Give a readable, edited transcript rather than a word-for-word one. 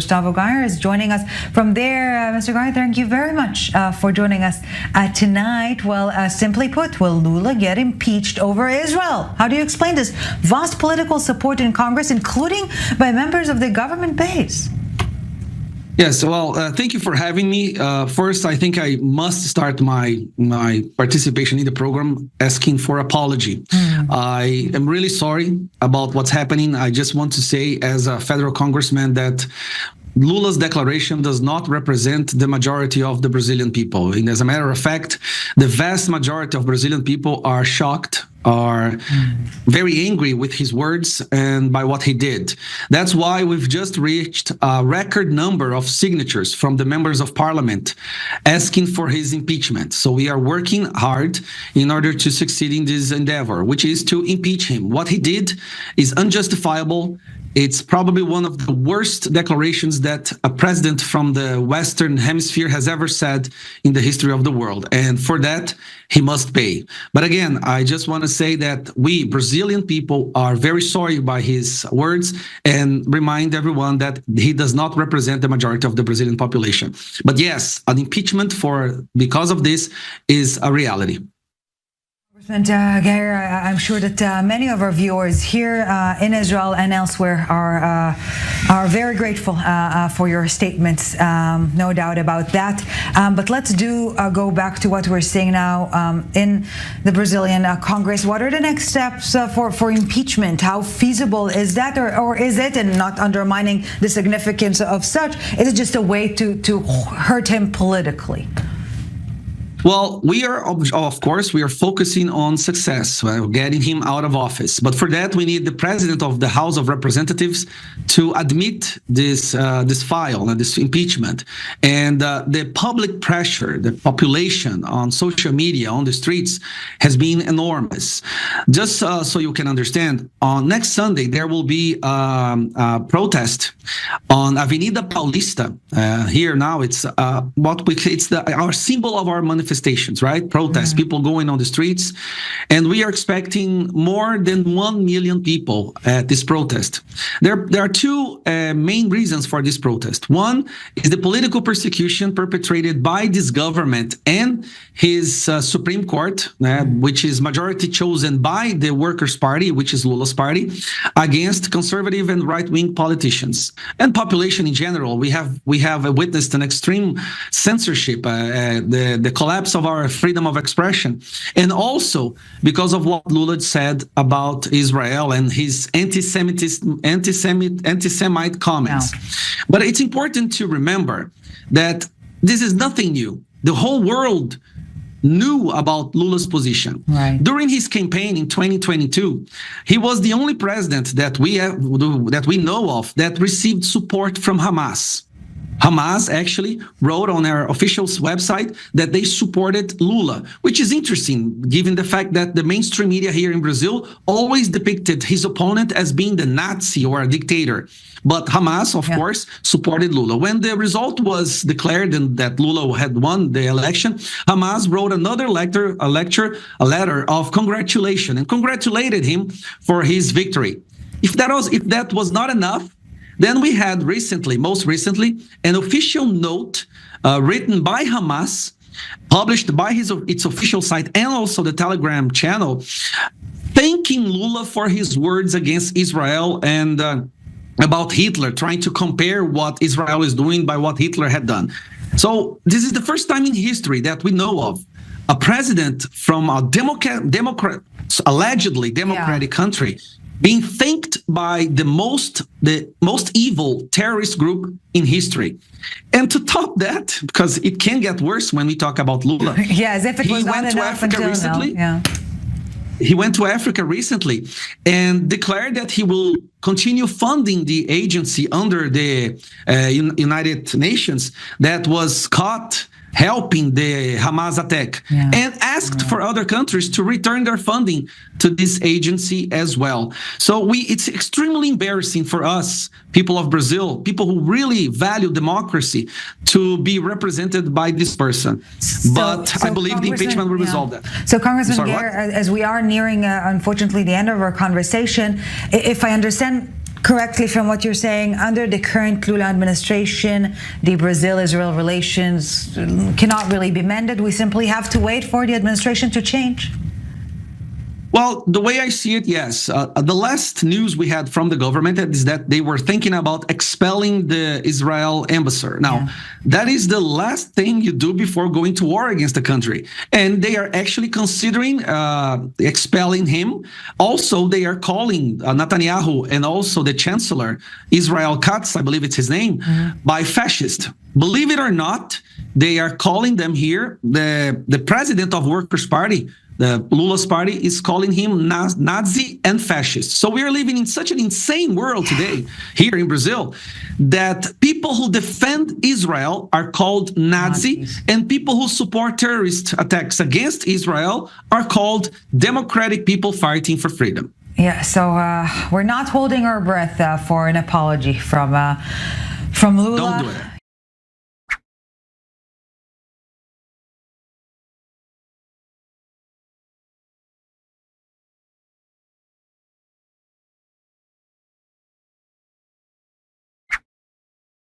Gustavo Gayer is joining us from there. Mr. Gayer, thank you very much for joining us tonight. Well, simply put, will Lula get impeached over Israel? How do you explain this vast political support in Congress, including by members of the government base? Yes, well, thank you for having me. First, I think I must start my participation in the program asking for apology. I am really sorry about what's happening. I just want to say, as a federal congressman, that Lula's declaration does not represent the majority of the Brazilian people. And as a matter of fact, the vast majority of Brazilian people are shocked, are very angry with his words and by what he did. That's why we've just reached a record number of signatures from the members of parliament asking for his impeachment. So we are working hard in order to succeed in this endeavor, which is to impeach him. What he did is unjustifiable. It's probably one of the worst declarations that a president from the Western Hemisphere has ever said in the history of the world. And for that, he must pay. But again, I just want to say that we Brazilian people are very sorry by his words and remind everyone that he does not represent the majority of the Brazilian population. But yes, an impeachment because of this is a reality. Congressman Gayer, I'm sure that many of our viewers here in Israel and elsewhere are very grateful for your statements, no doubt about that. But let's go back to what we're seeing now in the Brazilian Congress. What are the next steps for impeachment? How feasible is that, or is it, and not undermining the significance of such, is it just a way to hurt him politically? Well, we are, of course, we are focusing on success, getting him out of office. But for that, we need the president of the House of Representatives to admit this file and this impeachment. And the public pressure, the population on social media, on the streets, has been enormous. Just so you can understand, on next Sunday, there will be a protest on Avenida Paulista. Here now, it's our symbol of our manifestation. Right? Protests, people going on the streets. And we are expecting more than 1 million people at this protest. There are two main reasons for this protest. One is the political persecution perpetrated by this government and his Supreme Court, which is majority chosen by the Workers' Party, which is Lula's party, against conservative and right-wing politicians and population in general. We have witnessed an extreme censorship, the collapse of our freedom of expression, and also because of what Lula said about Israel and his anti-Semite comments. Yeah. But it's important to remember that this is nothing new. The whole world knew about Lula's position. Right. During his campaign in 2022, he was the only president that we know of that received support from Hamas. Hamas actually wrote on their official website that they supported Lula, which is interesting given the fact that the mainstream media here in Brazil always depicted his opponent as being the Nazi or a dictator. But Hamas, of course, supported Lula. When the result was declared and that Lula had won the election, Hamas wrote another letter of congratulation and congratulated him for his victory. If that was not enough, then we had most recently, an official note written by Hamas, published by its official site and also the Telegram channel, thanking Lula for his words against Israel and about Hitler, trying to compare what Israel is doing by what Hitler had done. So this is the first time in history that we know of a president from a allegedly democratic country being thanked by the most evil terrorist group in history. And to top that, because it can get worse when we talk about Lula. Yeah, as if it was not enough until now. Yeah. He went to Africa recently and declared that he will continue funding the agency under the United Nations that was caught helping the Hamas attack, and asked for other countries to return their funding to this agency as well. So it's extremely embarrassing for us, people of Brazil, people who really value democracy, to be represented by this person. But I believe the impeachment will resolve that. So Congressman Gayer, as we are nearing, unfortunately, the end of our conversation, if I understand correctly from what you're saying, under the current Lula administration, the Brazil-Israel relations cannot really be mended. We simply have to wait for the administration to change. Well, the way I see it, yes. The last news we had from the government is that they were thinking about expelling the Israel ambassador. Now, that is the last thing you do before going to war against the country. And they are actually considering expelling him. Also, they are calling Netanyahu and also the chancellor, Israel Katz, I believe it's his name, by fascist. Believe it or not, they are calling them here. The president of Workers' Party, the Lula's party, is calling him Nazi and fascist. So we are living in such an insane world today here in Brazil that people who defend Israel are called Nazi, and people who support terrorist attacks against Israel are called democratic people fighting for freedom. Yeah, so we're not holding our breath for an apology from Lula. Don't do it.